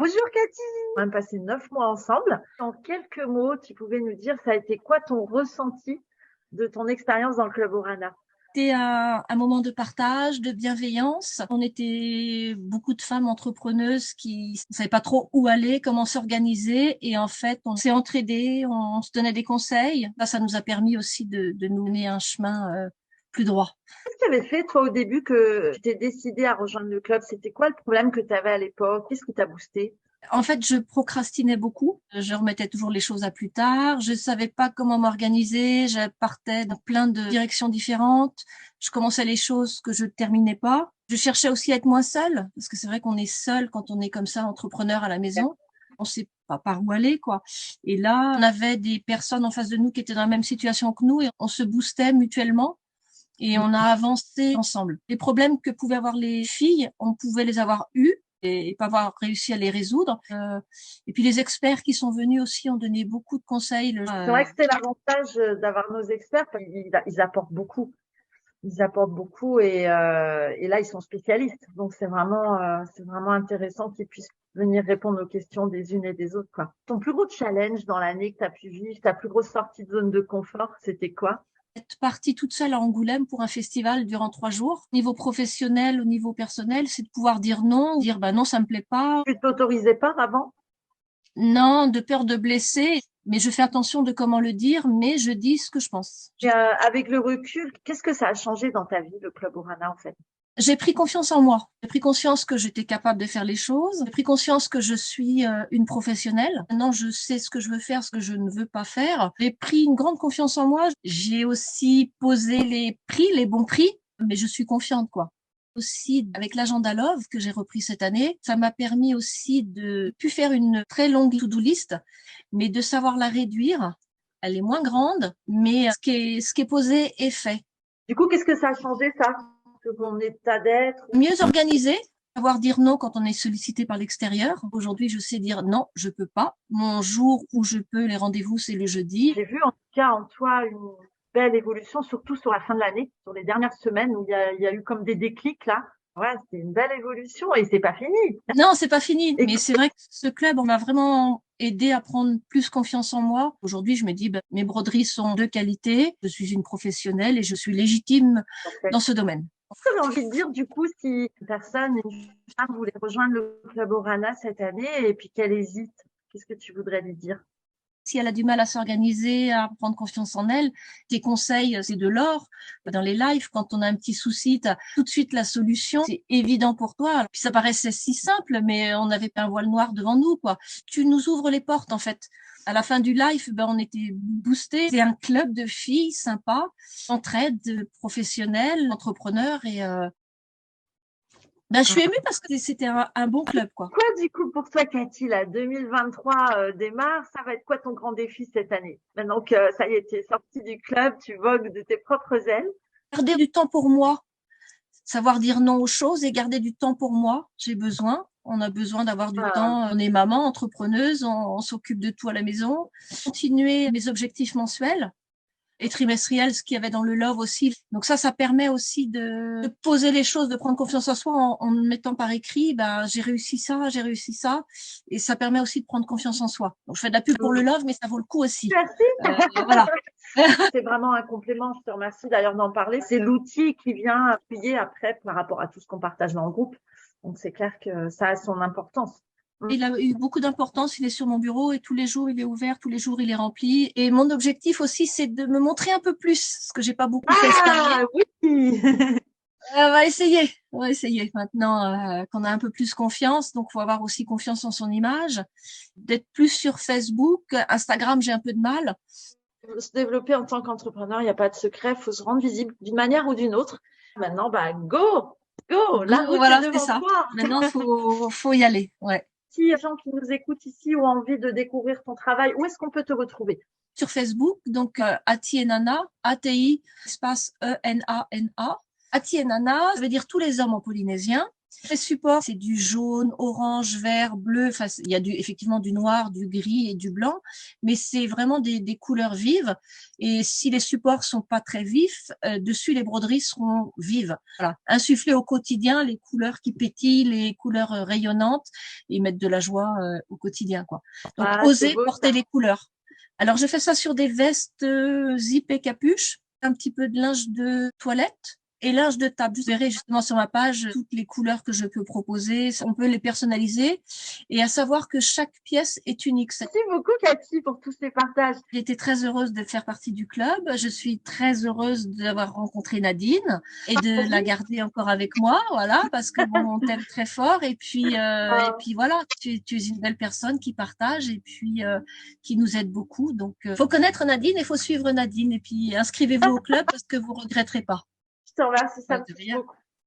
Bonjour Cathy, on a passé 9 mois ensemble. En quelques mots, tu pouvais nous dire, ça a été quoi ton ressenti de ton expérience dans le Club Orana? C'était un moment de partage, de bienveillance. On était beaucoup de femmes entrepreneuses qui ne savaient pas trop où aller, comment s'organiser. Et en fait, on s'est entraidées, on se donnait des conseils. Ça nous a permis aussi de nous mener un chemin plus droit. Qu'est-ce que tu avais fait toi au début que tu t'es décidé à rejoindre le club? C'était quoi le problème que tu avais à l'époque? Qu'est-ce qui t'a boosté? En fait, je procrastinais beaucoup. Je remettais toujours les choses à plus tard. Je savais pas comment m'organiser. Je partais dans plein de directions différentes. Je commençais les choses que je terminais pas. Je cherchais aussi à être moins seule, parce que c'est vrai qu'on est seul quand on est comme ça, entrepreneur à la maison. On sait pas par où aller, quoi. Et là, on avait des personnes en face de nous qui étaient dans la même situation que nous et on se boostait mutuellement. Et on a avancé ensemble. Les problèmes que pouvaient avoir les filles, on pouvait les avoir eus et pas avoir réussi à les résoudre. Et puis les experts qui sont venus aussi ont donné beaucoup de conseils. C'est vrai que c'était l'avantage d'avoir nos experts, parce qu'ils apportent beaucoup. Ils apportent beaucoup et là, ils sont spécialistes. Donc, c'est vraiment intéressant qu'ils puissent venir répondre aux questions des unes et des autres, quoi. Ton plus gros challenge dans l'année que tu as pu vivre, ta plus grosse sortie de zone de confort, c'était quoi? Être partie toute seule à Angoulême pour un festival durant 3 jours. Au niveau professionnel, au niveau personnel, c'est de pouvoir dire non, dire bah non, ça me plaît pas, Tu t'autorisais pas avant? non, de peur de blesser. Mais je fais attention de comment le dire, mais je dis ce que je pense. Et, avec le recul, qu'est-ce que ça a changé dans ta vie, le Club Orana, en fait? J'ai pris confiance en moi. J'ai pris conscience que j'étais capable de faire les choses. J'ai pris conscience que je suis une professionnelle. Maintenant, je sais ce que je veux faire, ce que je ne veux pas faire. J'ai pris une grande confiance en moi. J'ai aussi posé les prix, les bons prix, mais je suis confiante, quoi. Aussi, avec l'agenda Love que j'ai repris cette année, ça m'a permis aussi de plus faire une très longue to-do list, mais de savoir la réduire. Elle est moins grande, mais ce qui est posé est fait. Du coup, qu'est-ce que ça a changé, ça? Ton état d'être? Mieux organisé, savoir dire non quand on est sollicité par l'extérieur. Aujourd'hui, je sais dire non, je peux pas. Mon jour où je peux, les rendez-vous, c'est le jeudi. J'ai vu en tout cas en toi une belle évolution, surtout sur la fin de l'année, sur les dernières semaines où il y a eu comme des déclics là. Ouais, c'est une belle évolution et c'est pas fini. Non, c'est pas fini, Et mais c'est vrai que ce club, on m'a vraiment aidé à prendre plus confiance en moi. Aujourd'hui, je me dis, ben, mes broderies sont de qualité, je suis une professionnelle et je suis légitime dans ce domaine. ce que j'ai envie de dire du coup, si une personne, une femme voulait rejoindre le Club Orana cette année et puis qu'elle hésite, qu'est-ce que tu voudrais lui dire? Si elle a du mal à s'organiser, à prendre confiance en elle, tes conseils, c'est de l'or. Dans les lives, quand on a un petit souci, tu as tout de suite la solution. C'est évident pour toi. Alors, puis ça paraissait si simple, mais on n'avait pas un voile noir devant nous, quoi. Tu nous ouvres les portes, en fait. À la fin du live, ben, on était boostés. C'est un club de filles sympa, entraide, professionnels, entrepreneurs et ben, je suis émue parce que c'était un bon club, quoi. Quoi du coup pour toi, Cathy, là, 2023 démarre, ça va être quoi ton grand défi cette année? Maintenant que ça y est, tu es sortie du club, tu vogues de tes propres ailes. Garder du temps pour moi, savoir dire non aux choses et garder du temps pour moi. J'ai besoin. On a besoin d'avoir du Ah, temps. On est maman, entrepreneuse, on s'occupe de tout à la maison. Continuer mes objectifs mensuels et trimestriels, ce qu'il y avait dans le Love aussi. Donc ça permet aussi de poser les choses, de prendre confiance en soi en mettant par écrit, ben, j'ai réussi ça, j'ai réussi ça. Et ça permet aussi de prendre confiance en soi. Donc je fais de la pub pour le Love, mais ça vaut le coup aussi. merci. Voilà. C'est vraiment un complément. Je te remercie d'ailleurs d'en parler. C'est l'outil qui vient appuyer après par rapport à tout ce qu'on partage dans le groupe. Donc c'est clair que ça a son importance. Il a eu beaucoup d'importance, il est sur mon bureau et tous les jours il est ouvert, tous les jours il est rempli. Et mon objectif aussi, c'est de me montrer un peu plus, ce que j'ai pas beaucoup fait cette année. Ah oui. On va essayer maintenant qu'on a un peu plus confiance. Donc, faut avoir aussi confiance en son image, d'être plus sur Facebook, Instagram, j'ai un peu de mal. Se développer en tant qu'entrepreneur, il n'y a pas de secret. Il faut se rendre visible d'une manière ou d'une autre. Maintenant, bah go, la Go, route est voilà, c'est devant ça. toi. Maintenant, faut y aller. Ouais. Si les gens qui nous écoutent ici ont envie de découvrir ton travail, où est-ce qu'on peut te retrouver? Sur Facebook, donc Atienana, ATI, espace ENANA. Atienana, ça veut dire tous les hommes en polynésien. Les supports, c'est du jaune, orange, vert, bleu. Enfin, il y a effectivement du noir, du gris et du blanc, mais c'est vraiment des couleurs vives. Et si les supports sont pas très vifs, dessus les broderies seront vives. Voilà, insuffler au quotidien les couleurs qui pétillent, les couleurs rayonnantes, et mettre de la joie au quotidien, quoi. Donc, oser porter les couleurs. Alors, je fais ça sur des vestes zip et capuche, un petit peu de linge de toilette. Et linge de table, vous verrez justement sur ma page toutes les couleurs que je peux proposer. On peut les personnaliser et à savoir que chaque pièce est unique. Merci beaucoup Cathy pour tous ces partages. J'ai été très heureuse de faire partie du club. Je suis très heureuse d'avoir rencontré Nadine et de la garder encore avec moi, voilà, parce que bon, on t'aime très fort et puis voilà, tu es une belle personne qui partage et puis qui nous aide beaucoup. Donc, faut connaître Nadine et faut suivre Nadine et puis inscrivez-vous au club parce que vous regretterez pas. Je te remercie, ça me touche beaucoup.